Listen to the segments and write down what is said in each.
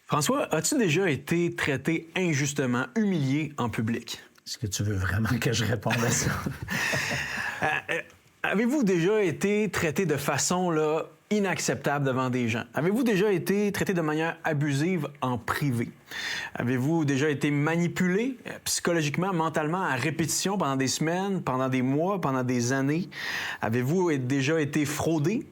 François, as-tu déjà été traité injustement, humilié en public? Est-ce que tu veux vraiment que je réponde à ça? Avez-vous déjà été traité de façon inacceptable devant des gens? Avez-vous déjà été traité de manière abusive en privé? Avez-vous déjà été manipulé psychologiquement, mentalement, à répétition pendant des semaines, pendant des mois, pendant des années? Avez-vous déjà été fraudé?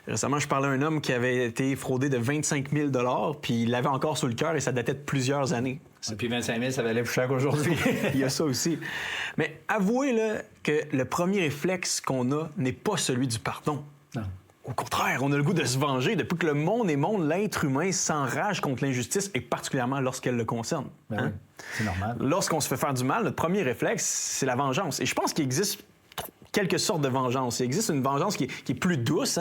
Récemment, je parlais à un homme qui avait été fraudé de 25 000 $ puis il l'avait encore sur le cœur et ça datait de plusieurs années. Et puis 25 000, ça valait plus cher qu'aujourd'hui. Il y a ça aussi. Mais avouez là, que le premier réflexe qu'on a n'est pas celui du pardon. Non. Au contraire, on a le goût de se venger depuis que le monde est monde, l'être humain s'enrage contre l'injustice et particulièrement lorsqu'elle le concerne. Ben oui, c'est normal. Lorsqu'on se fait faire du mal, notre premier réflexe, c'est la vengeance. Et je pense qu'il existe quelques sortes de vengeance. Il existe une vengeance qui est plus douce,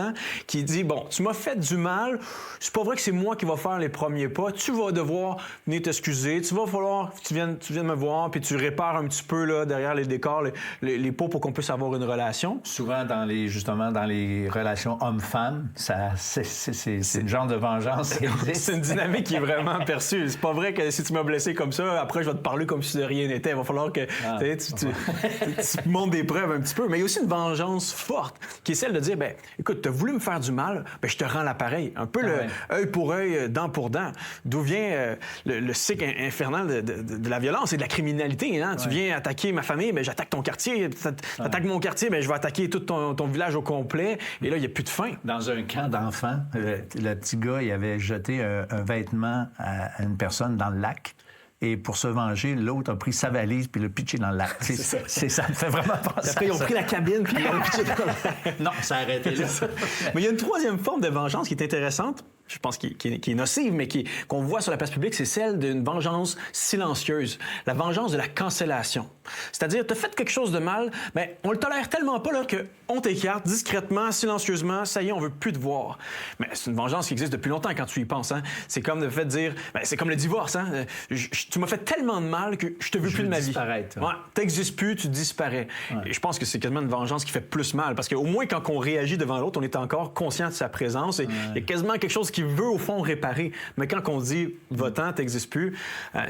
qui dit, bon, tu m'as fait du mal, c'est pas vrai que c'est moi qui va faire les premiers pas, tu vas devoir venir t'excuser, tu vas falloir que tu viennes me voir, puis tu répares un petit peu là, derrière les décors, les pots pour qu'on puisse avoir une relation. Souvent, dans les relations hommes-femmes, c'est une genre de vengeance. C'est une dynamique qui est vraiment perçue. C'est pas vrai que si tu m'as blessé comme ça, après, je vais te parler comme si de rien n'était. Il va falloir que tu montres des preuves un petit peu. Mais il y a aussi une vengeance forte qui est celle de dire, ben, écoute, tu as voulu me faire du mal, ben, je te rends l'appareil. Un peu œil pour œil, dent pour dent. D'où vient le cycle infernal de la violence et de la criminalité. Hein? Tu viens attaquer ma famille, ben, j'attaque ton quartier. T'attaques mon quartier, ben, je vais attaquer tout ton village au complet. Et là, il n'y a plus de fin. Dans un camp d'enfants, le petit gars, il avait jeté un vêtement à une personne dans le lac. Et pour se venger, l'autre a pris sa valise puis l'a pitché dans le lac. Ça me fait vraiment penser. Après, ils ont pris la cabine puis ils l'ont pitché dans le lac. Non, ça a arrêté là. Mais il y a une troisième forme de vengeance qui est intéressante, je pense qui est nocive, mais qu'on voit sur la place publique, c'est celle d'une vengeance silencieuse. La vengeance de la cancellation. C'est-à-dire, tu as fait quelque chose de mal, mais on le tolère tellement pas là, qu'on t'écarte discrètement, silencieusement, ça y est, on veut plus te voir. Mais c'est une vengeance qui existe depuis longtemps quand tu y penses. Hein? C'est comme le fait de dire, ben, c'est comme le divorce. Hein? Tu m'as fait tellement de mal que je te veux plus de ma vie. Ouais, t'existes plus, tu disparais. Ouais. Et je pense que c'est quasiment une vengeance qui fait plus mal, parce qu'au moins quand on réagit devant l'autre, on est encore conscient de sa présence et il y a quasiment quelque chose qui veut au fond réparer. Mais quand on dit va-t'en, t'existes plus,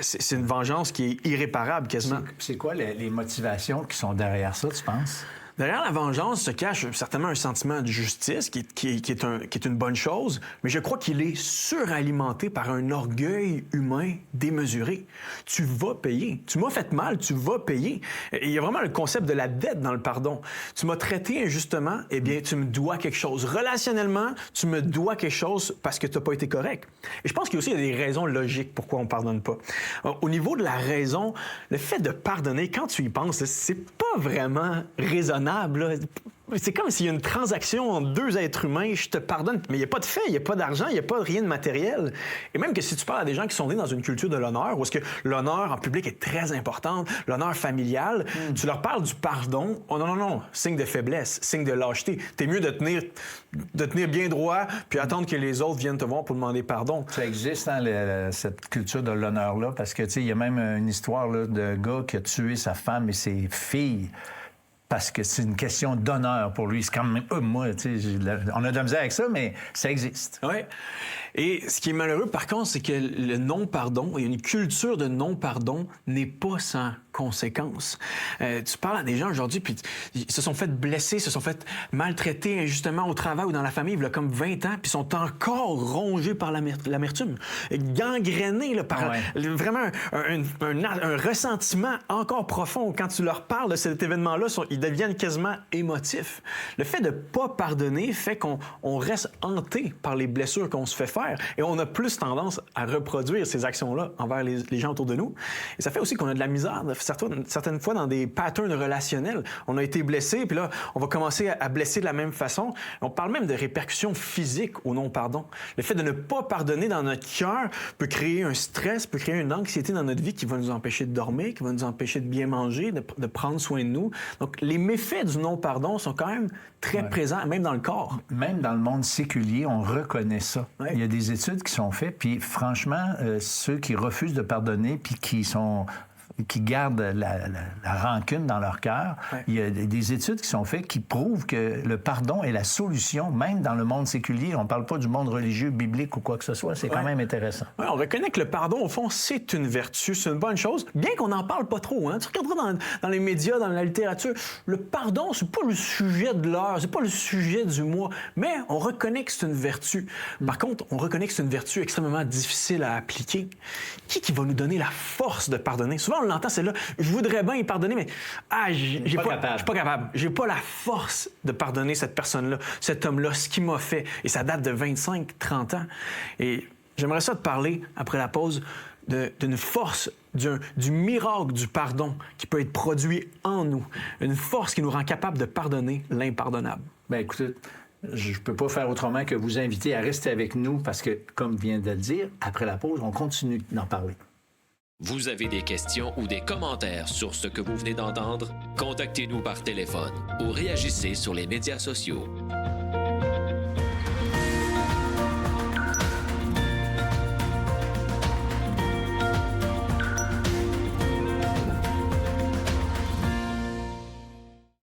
c'est une vengeance qui est irréparable quasiment. C'est quoi les motivations qui sont derrière ça, tu penses? Derrière la vengeance se cache certainement un sentiment de justice qui est une bonne chose, mais je crois qu'il est suralimenté par un orgueil humain démesuré. Tu vas payer. Tu m'as fait mal, tu vas payer. Et il y a vraiment le concept de la dette dans le pardon. Tu m'as traité injustement, eh bien, tu me dois quelque chose. Relationnellement, tu me dois quelque chose parce que tu n'as pas été correct. Et je pense qu'il y a des raisons logiques pourquoi on ne pardonne pas. Au niveau de la raison, le fait de pardonner, quand tu y penses, c'est pas vraiment raisonnable. C'est comme s'il y a une transaction entre deux êtres humains, je te pardonne, mais il n'y a pas de fait, il n'y a pas d'argent, il n'y a pas rien de matériel. Et même que si tu parles à des gens qui sont nés dans une culture de l'honneur, où est-ce que l'honneur en public est très important, l'honneur familial, tu leur parles du pardon, oh non, signe de faiblesse, signe de lâcheté. T'es mieux de tenir bien droit, puis attendre que les autres viennent te voir pour demander pardon. Ça existe, hein, cette culture de l'honneur-là, parce que, tu sais, il y a même une histoire là, de gars qui a tué sa femme et ses filles. Parce que c'est une question d'honneur pour lui. C'est quand même moi, tu sais, on a de la misère avec ça, mais ça existe. Oui. Et ce qui est malheureux, par contre, c'est que le non-pardon, il y a une culture de non-pardon, n'est pas sans conséquences. Tu parles à des gens aujourd'hui, puis ils se sont fait blesser, se sont fait maltraiter injustement au travail ou dans la famille, il y a comme 20 ans, puis sont encore rongés par l'amertume, gangrénés là, par vraiment un ressentiment encore profond. Quand tu leur parles de cet événement-là, ils deviennent quasiment émotifs. Le fait de ne pas pardonner fait qu'on reste hanté par les blessures qu'on se fait faire et on a plus tendance à reproduire ces actions-là envers les gens autour de nous. Et ça fait aussi qu'on a de la misère, certaines fois, dans des patterns relationnels. On a été blessé, puis là, on va commencer à blesser de la même façon. On parle même de répercussions physiques au non-pardon. Le fait de ne pas pardonner dans notre cœur peut créer un stress, peut créer une anxiété dans notre vie qui va nous empêcher de dormir, qui va nous empêcher de bien manger, de prendre soin de nous. Donc, les méfaits du non-pardon sont quand même très présents, même dans le corps. Même dans le monde séculier, on reconnaît ça. Ouais. Il y a des études qui sont faites, puis franchement, ceux qui refusent de pardonner, puis qui sont qui gardent la rancune dans leur cœur. Ouais. Il y a des études qui sont faites qui prouvent que le pardon est la solution, même dans le monde séculier. On ne parle pas du monde religieux, biblique ou quoi que ce soit. C'est quand même intéressant. Ouais, on reconnaît que le pardon, au fond, c'est une vertu, c'est une bonne chose, bien qu'on n'en parle pas trop. Hein. Tu regarderas dans les médias, dans la littérature, le pardon, c'est pas le sujet de l'heure, c'est pas le sujet du mois, mais on reconnaît que c'est une vertu. Par contre, on reconnaît que c'est une vertu extrêmement difficile à appliquer. Qui va nous donner la force de pardonner? Souvent, on l'entend, c'est là, je voudrais bien y pardonner, mais je suis pas capable. J'ai pas la force de pardonner cette personne-là, cet homme-là, ce qu'il m'a fait. Et ça date de 25, 30 ans. Et j'aimerais ça te parler, après la pause, d'une force, du miracle du pardon qui peut être produit en nous. Une force qui nous rend capable de pardonner l'impardonnable. Bien, écoutez, je ne peux pas faire autrement que vous inviter à rester avec nous parce que, comme vient de le dire, après la pause, on continue d'en parler. Vous avez des questions ou des commentaires sur ce que vous venez d'entendre? Contactez-nous par téléphone ou réagissez sur les médias sociaux.